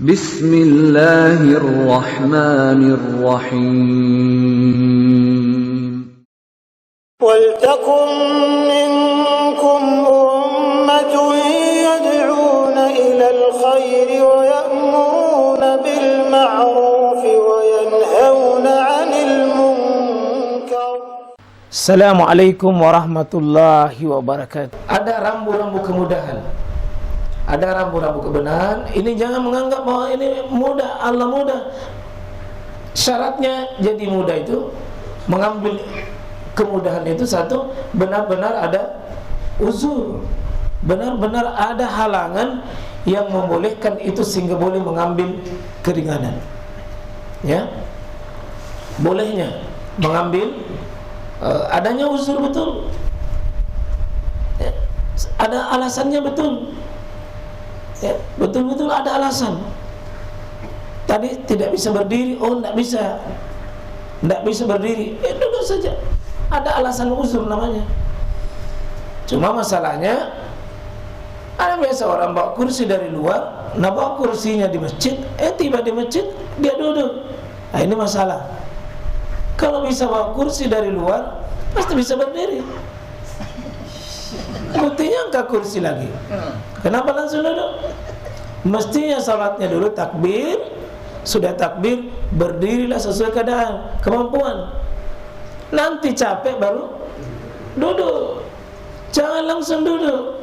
Bismillahirrahmanirrahim. وَلْتَكُنْ مِنْكُمْ أُمَّةٌ يَدْعُونَ إِلَى الْخَيْرِ وَيَأْمُرُونَ بِالْمَعْرُوفِ وَيَنْهَوْنَ عَنِ الْمُنْكَرِ. Assalamualaikum warahmatullahi wabarakatuh. Ada rambu-rambu kemudahan, ada rambu-rambu kebenaran. Ini jangan menganggap bahwa ini mudah, Allah mudah. Syaratnya jadi mudah itu mengambil kemudahan itu satu, benar-benar ada uzur, benar-benar ada halangan yang membolehkan itu sehingga boleh mengambil keringanan. Ya, bolehnya mengambil adanya uzur betul, ya, ada alasannya betul, ya, betul-betul ada alasan. Tadi tidak bisa berdiri, oh tidak bisa berdiri, duduk saja. Ada alasan uzur namanya. Cuma masalahnya ada biasa orang bawa kursi dari luar, nah bawa kursinya di masjid, tiba di masjid dia duduk. Nah ini masalah. Kalau bisa bawa kursi dari luar, pasti bisa berdiri. Buktinya angkat kursi lagi. Kenapa langsung duduk? Mestinya salatnya dulu takbir, sudah takbir berdirilah sesuai keadaan, kemampuan. Nanti capek baru duduk. Jangan langsung duduk,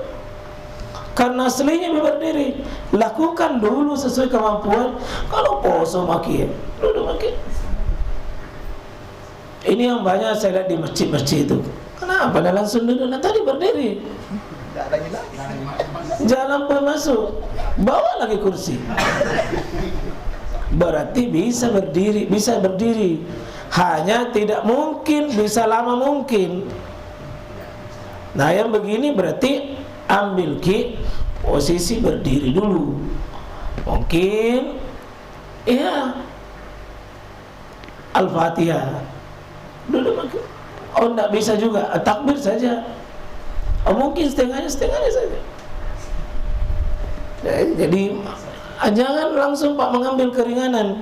karena aslinya berdiri. Lakukan dulu sesuai kemampuan. Kalau poso makin duduk makin. Ini yang banyak saya lihat di masjid-masjid itu. Kenapa dah langsung duduk? Nah tadi berdiri, jalan pun masuk, bawa lagi kursi. Berarti bisa berdiri, hanya tidak mungkin bisa lama mungkin. Nah yang begini berarti ambil posisi berdiri dulu. Mungkin ya Al-Fatihah dulu makin. Oh tidak bisa juga, takbir saja. Oh mungkin setengahnya saja. Jadi jangan langsung Pak mengambil keringanan.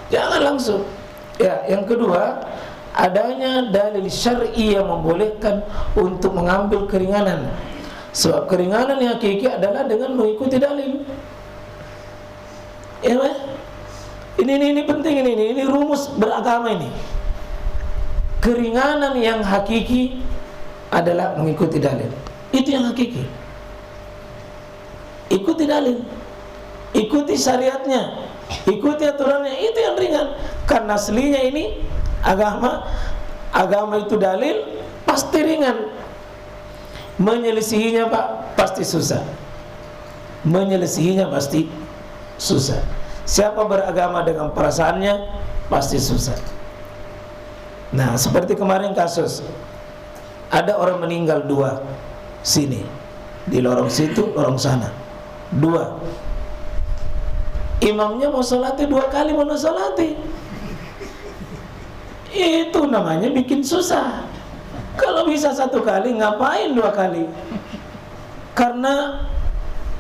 Jangan langsung. Ya, yang kedua, adanya dalil syar'i yang membolehkan untuk mengambil keringanan. Sebab keringanan yang hakiki adalah dengan mengikuti dalil. Ya, ini penting ini rumus beragama ini. Keringanan yang hakiki adalah mengikuti dalil. Itu yang hakiki. Ikuti dalil, ikuti syariatnya, ikuti aturannya, itu yang ringan. Karena aslinya ini agama itu dalil, pasti ringan. Menyelisihinya Pak, pasti susah. Menyelisihinya pasti susah. Siapa beragama dengan perasaannya, pasti susah. Nah seperti kemarin kasus, ada orang meninggal 2 sini, di lorong situ, lorong sana. 2, imamnya mau sholati 2 kali mau sholati. Itu namanya bikin susah. Kalau bisa 1 kali, ngapain 2 kali? Karena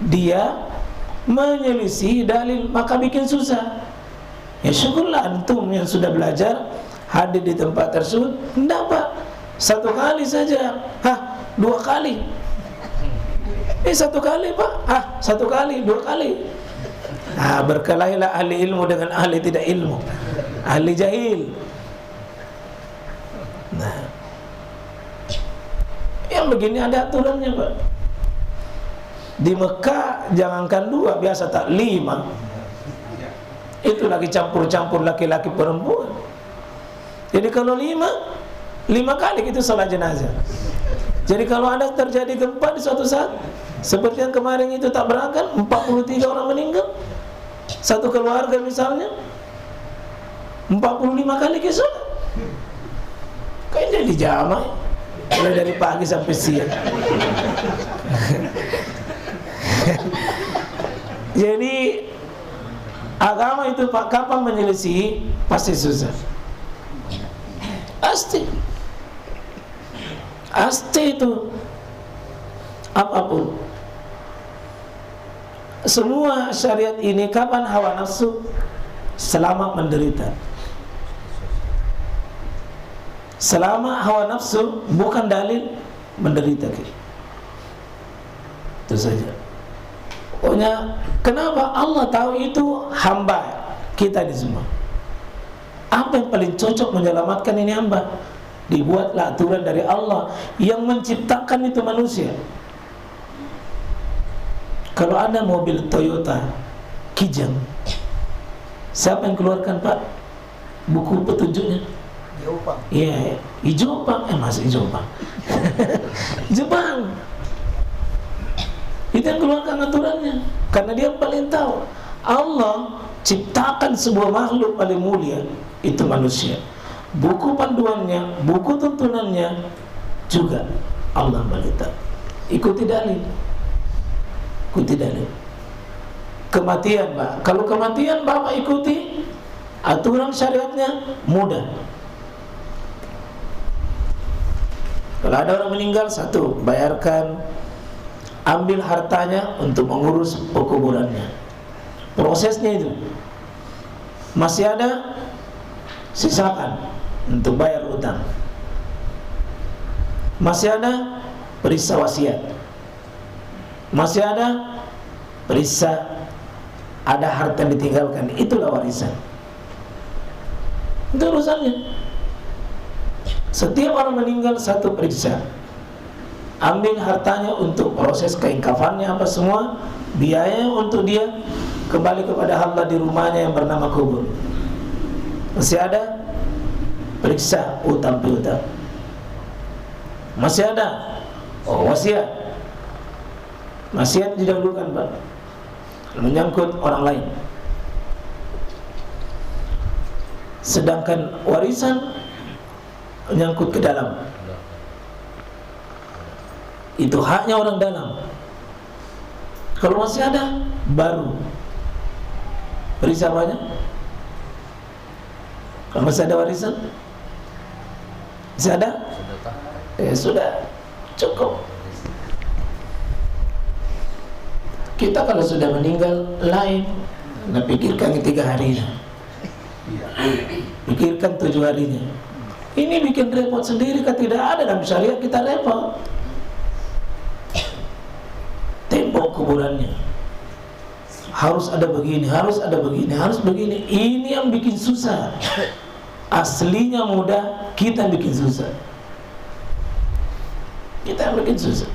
dia menyelisih dalil, maka bikin susah. Ya syukurlah antum yang sudah belajar hadir di tempat tersebut. Enggak Pak, 1 kali saja. 2 kali. 1 kali Pak, 1 kali, 2 kali. Berkelailah ahli ilmu dengan ahli tidak ilmu, ahli jahil. Nah, yang begini ada aturannya Pak. Di Mekah jangankan 2, biasa tak 5. Itu lagi campur-campur laki-laki perempuan. Jadi kalau 5 kali itu salat jenazah. Jadi kalau ada terjadi gempa di suatu saat, seperti yang kemarin itu tak berangkat, 43 orang meninggal, satu keluarga misalnya, 45 kali sholat. Kayaknya di jamaah mulai dari pagi sampai siang. Jadi agama itu Pak, kapan menyelisihi pasti susah. Pasti itu apapun. semua syariat ini kapan hawa nafsu? Selama menderita. Selama hawa nafsu bukan dalil, menderita. Itu saja. Pokoknya kenapa Allah tahu itu hamba kita di semua. Apa yang paling cocok menyelamatkan ini hamba? Dibuatlah aturan dari Allah yang menciptakan itu manusia. Kalau ada mobil Toyota Kijang, siapa yang keluarkan Pak buku petunjuknya? Jepang. Iya, Jepang. Masih Jepang. Jepang. Itu yang keluarkan aturannya, karena dia paling tahu. Allah ciptakan sebuah makhluk paling mulia, itu manusia. Buku panduannya, buku tuntunannya juga Allah beritahu. Ikuti dalil. Ikuti dalil. Kematian, Pak. Kalau kematian Bapak ikuti aturan syariatnya, mudah. Kalau ada orang meninggal, satu, bayarkan, ambil hartanya untuk mengurus pekuburannya. Prosesnya itu. Masih ada, sisakan untuk bayar utang. Masih ada, periksa wasiat. Masih ada, periksa ada harta yang ditinggalkan, itulah warisan. Itu urusannya. Setiap orang meninggal, satu, periksa, ambil hartanya untuk proses kainkafannya apa semua, biaya untuk dia kembali kepada Allah di rumahnya yang bernama kubur. Masih ada, periksa utang piutang. Masih ada, wasiat. Wasiat didahulukan, Pak, menyangkut orang lain. Sedangkan warisan menyangkut ke dalam, itu haknya orang dalam. Kalau masih ada, baru periksa banyak. Kalau masih ada warisan, masih ada, sudah cukup. Kita kalau sudah meninggal lain, nah pikirkan 3 harinya, pikirkan 7 harinya. Ini bikin repot sendiri, kan tidak ada dalam syariat kita repot. Tembok kuburannya harus ada begini, harus ada begini, harus begini. Ini yang bikin susah. Aslinya mudah, kita yang bikin susah. Kita yang bikin susah.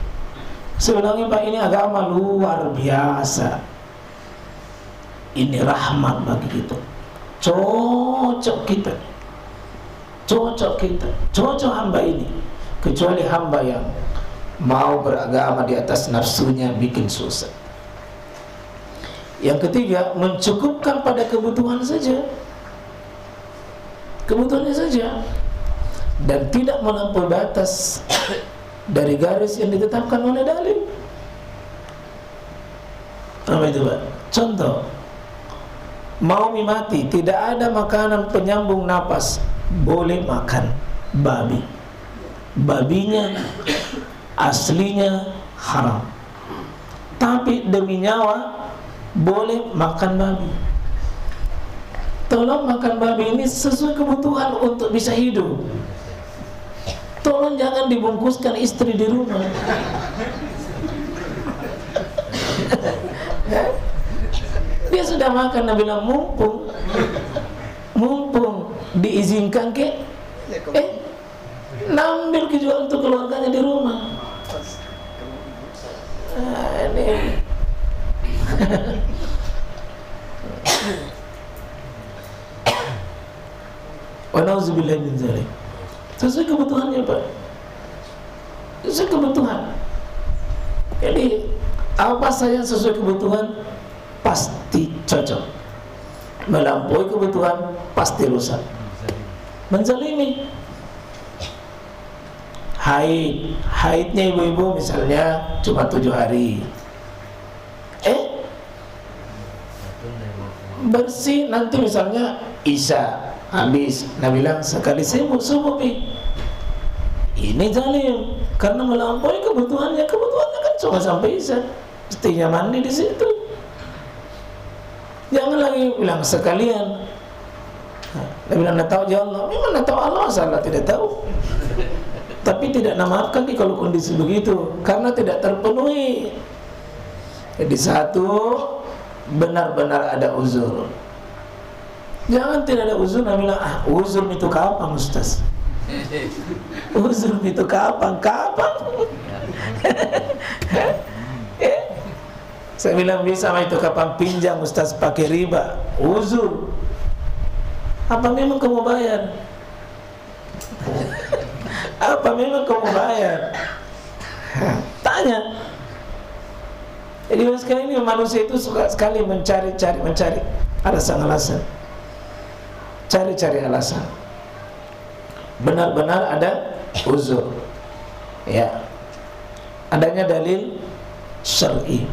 Sebenarnya Pak, ini agama luar biasa. Ini rahmat bagi kita. Cocok kita. Cocok kita, cocok hamba ini. Kecuali hamba yang mau beragama di atas nafsunya, bikin susah. Yang ketiga, mencukupkan pada kebutuhan saja, kebutuhannya saja, dan tidak melampaui batas dari garis yang ditetapkan oleh dalil. Apa itu, Pak? Contoh, mau mati, tidak ada makanan penyambung napas, boleh makan babi. Babinya aslinya haram, tapi demi nyawa boleh makan babi. Tolong makan babi ini sesuai kebutuhan untuk bisa hidup. Tolong jangan dibungkuskan istri di rumah. Dia sudah makan, Nabi bilang mumpung diizinkan ke, ambil kejual untuk keluarganya di rumah. Ini wa na'udzubillahi min dzalik. Sesuai kebutuhannya, Pak. Sesuai kebutuhan. Jadi apa saja sesuai kebutuhan pasti cocok. Melampaui kebutuhan pasti rusak. Menzalimi. Haidnya ibu-ibu misalnya cuma 7 hari. Bersih nanti misalnya Isya habis, Nabi bilang sekali subuh pi. Ini zalim karena melampaui kebutuhannya. Kebutuhannya kan cuma sampai Isya, mestinya mandi di situ. Jangan lagi bilang sekalian. Dia bilang nak tahu je Allah. Memang nak tahu Allah, salah tidak tahu. Tapi tidak namaafkan kalau kondisi begitu, karena tidak terpenuhi. Jadi satu, benar-benar ada uzur. Jangan tidak ada uzur, nak bilang uzur itu kapan Ustaz? Uzur itu kapan? Kapan? Saya bilang bisa itu kapan pinjam Ustaz pakai riba, uzur. Apa memang kamu bayar? Apa memang kamu bayar? Tanya. Jadi sekarang ini manusia itu suka sekali mencari alasan-alasan. Cari alasan. Benar-benar ada uzur. Ya. Adanya dalil syar'i.